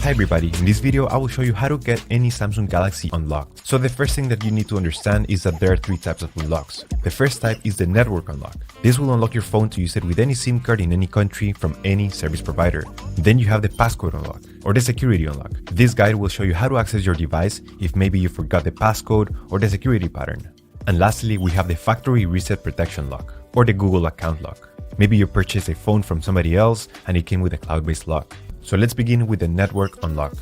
Hi everybody, in this video I will show you how to get any Samsung Galaxy unlocked. So the first thing that you need to understand is that there are three types of unlocks. The first type is the network unlock. This will unlock your phone to use it with any SIM card in any country from any service provider. Then you have the passcode unlock, or the security unlock. This guide will show you how to access your device if maybe you forgot the passcode or the security pattern. And lastly, we have the factory reset protection lock, or the Google account lock. Maybe you purchased a phone from somebody else and it came with a cloud-based lock. So let's begin with the network unlock.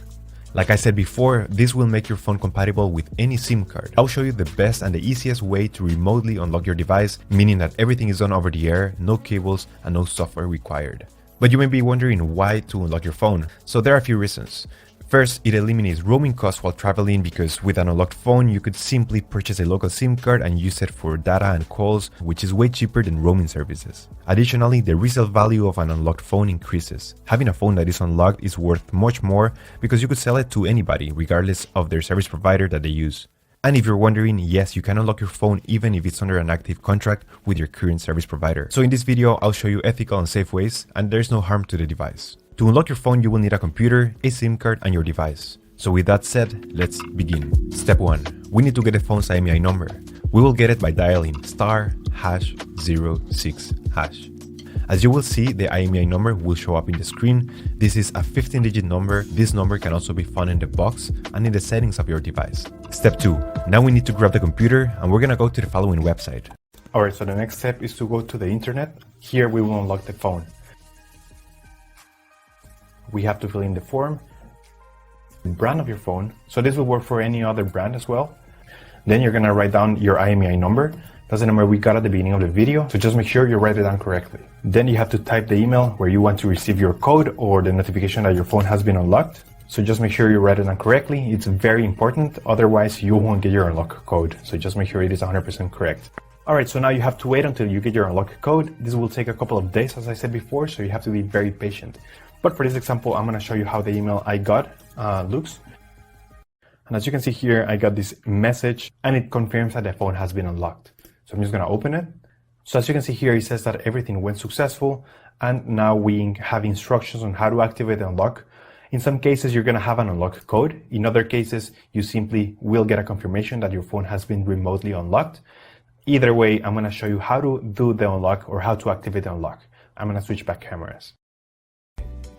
Like I said before, this will make your phone compatible with any SIM card. I'll show you the best and the easiest way to remotely unlock your device, meaning that everything is done over the air, no cables and no software required. But you may be wondering why to unlock your phone. So there are a few reasons. First, it eliminates roaming costs while traveling because with an unlocked phone, you could simply purchase a local SIM card and use it for data and calls, which is way cheaper than roaming services. Additionally, the resale value of an unlocked phone increases. Having a phone that is unlocked is worth much more because you could sell it to anybody, regardless of their service provider that they use. And if you're wondering, yes, you can unlock your phone even if it's under an active contract with your current service provider. So in this video, I'll show you ethical and safe ways, and there's no harm to the device. To unlock your phone, you will need a computer, a SIM card, and your device. So with that said, let's begin. Step 1. We need to get the phone's IMEI number. We will get it by dialing *#06#. As you will see, the IMEI number will show up in the screen. This is a 15-digit number. This number can also be found in the box and in the settings of your device. Step 2. Now we need to grab the computer and we're gonna go to the following website. Alright, so the next step is to go to the internet. Here we will unlock the phone. We have to fill in the form, the brand of your phone. So this will work for any other brand as well. Then you're gonna write down your IMEI number. That's the number we got at the beginning of the video. So just make sure you write it down correctly. Then you have to type the email where you want to receive your code or the notification that your phone has been unlocked. So just make sure you write it down correctly. It's very important. Otherwise you won't get your unlock code. So just make sure it is 100% correct. Alright, so now you have to wait until you get your unlock code. This will take a couple of days, as I said before, so you have to be very patient. But for this example, I'm going to show you how the email I got looks. And as you can see here, I got this message and it confirms that the phone has been unlocked. So I'm just going to open it. So as you can see here, it says that everything went successful. And now we have instructions on how to activate the unlock. In some cases, you're going to have an unlock code. In other cases, you simply will get a confirmation that your phone has been remotely unlocked. Either way, I'm going to show you how to do the unlock or how to activate the unlock. I'm going to switch back cameras.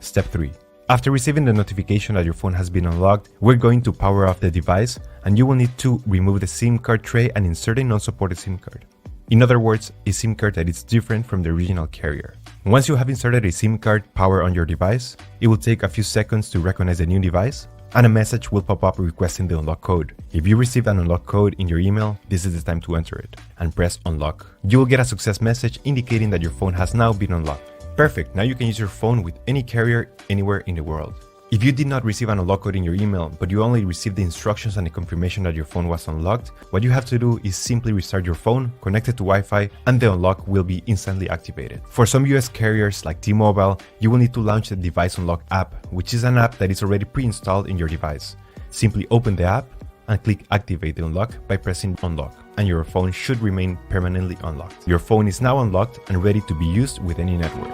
Step 3. After receiving the notification that your phone has been unlocked, we're going to power off the device and you will need to remove the SIM card tray and insert a non-supported SIM card. In other words, a SIM card that is different from the original carrier. Once you have inserted a SIM card power on your device, it will take a few seconds to recognize the new device and a message will pop up requesting the unlock code. If you receive an unlock code in your email, this is the time to enter it and press unlock. You will get a success message indicating that your phone has now been unlocked. Perfect, now you can use your phone with any carrier anywhere in the world. If you did not receive an unlock code in your email, but you only received the instructions and the confirmation that your phone was unlocked, what you have to do is simply restart your phone, connect it to Wi-Fi, and the unlock will be instantly activated. For some US carriers like T-Mobile, you will need to launch the Device Unlock app, which is an app that is already pre-installed in your device. Simply open the app and click Activate the Unlock by pressing Unlock, and your phone should remain permanently unlocked. Your phone is now unlocked and ready to be used with any network.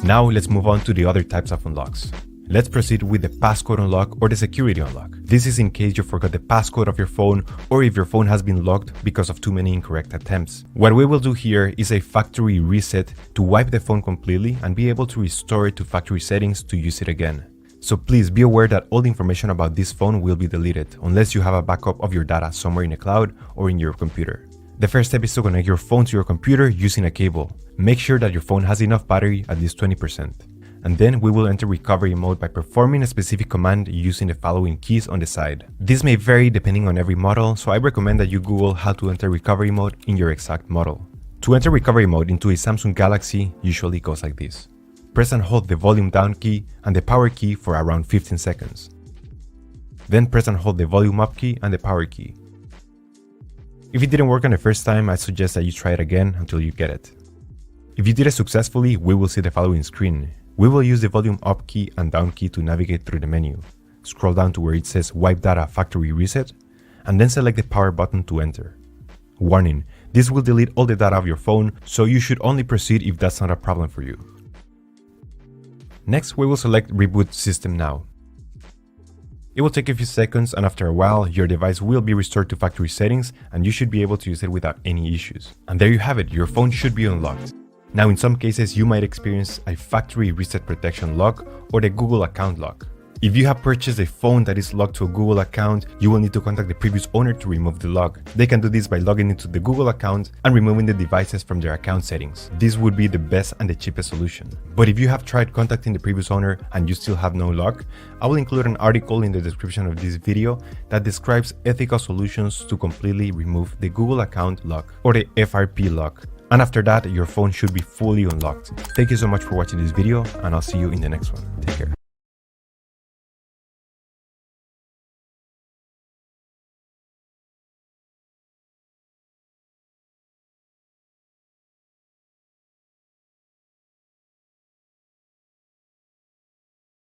Now let's move on to the other types of unlocks. Let's proceed with the passcode unlock or the security unlock. This is in case you forgot the passcode of your phone or if your phone has been locked because of too many incorrect attempts. What we will do here is a factory reset to wipe the phone completely and be able to restore it to factory settings to use it again. So please be aware that all the information about this phone will be deleted unless you have a backup of your data somewhere in the cloud or in your computer. The first step is to connect your phone to your computer using a cable. Make sure that your phone has enough battery, at least 20%. And then we will enter recovery mode by performing a specific command using the following keys on the side. This may vary depending on every model, so I recommend that you Google how to enter recovery mode in your exact model. To enter recovery mode into a Samsung Galaxy usually goes like this. Press and hold the volume down key and the power key for around 15 seconds. Then press and hold the volume up key and the power key. If it didn't work on the first time, I suggest that you try it again until you get it. If you did it successfully, we will see the following screen. We will use the volume up key and down key to navigate through the menu. Scroll down to where it says Wipe Data Factory Reset, and then select the power button to enter. Warning, this will delete all the data of your phone, so you should only proceed if that's not a problem for you. Next, we will select Reboot System Now. It will take a few seconds, and after a while, your device will be restored to factory settings and you should be able to use it without any issues. And there you have it, your phone should be unlocked. Now, in some cases, you might experience a factory reset protection lock or the Google account lock. If you have purchased a phone that is locked to a Google account, you will need to contact the previous owner to remove the lock. They can do this by logging into the Google account and removing the devices from their account settings. This would be the best and the cheapest solution. But if you have tried contacting the previous owner and you still have no lock, I will include an article in the description of this video that describes ethical solutions to completely remove the Google account lock or the FRP lock. And after that, your phone should be fully unlocked. Thank you so much for watching this video, and I'll see you in the next one. Take care.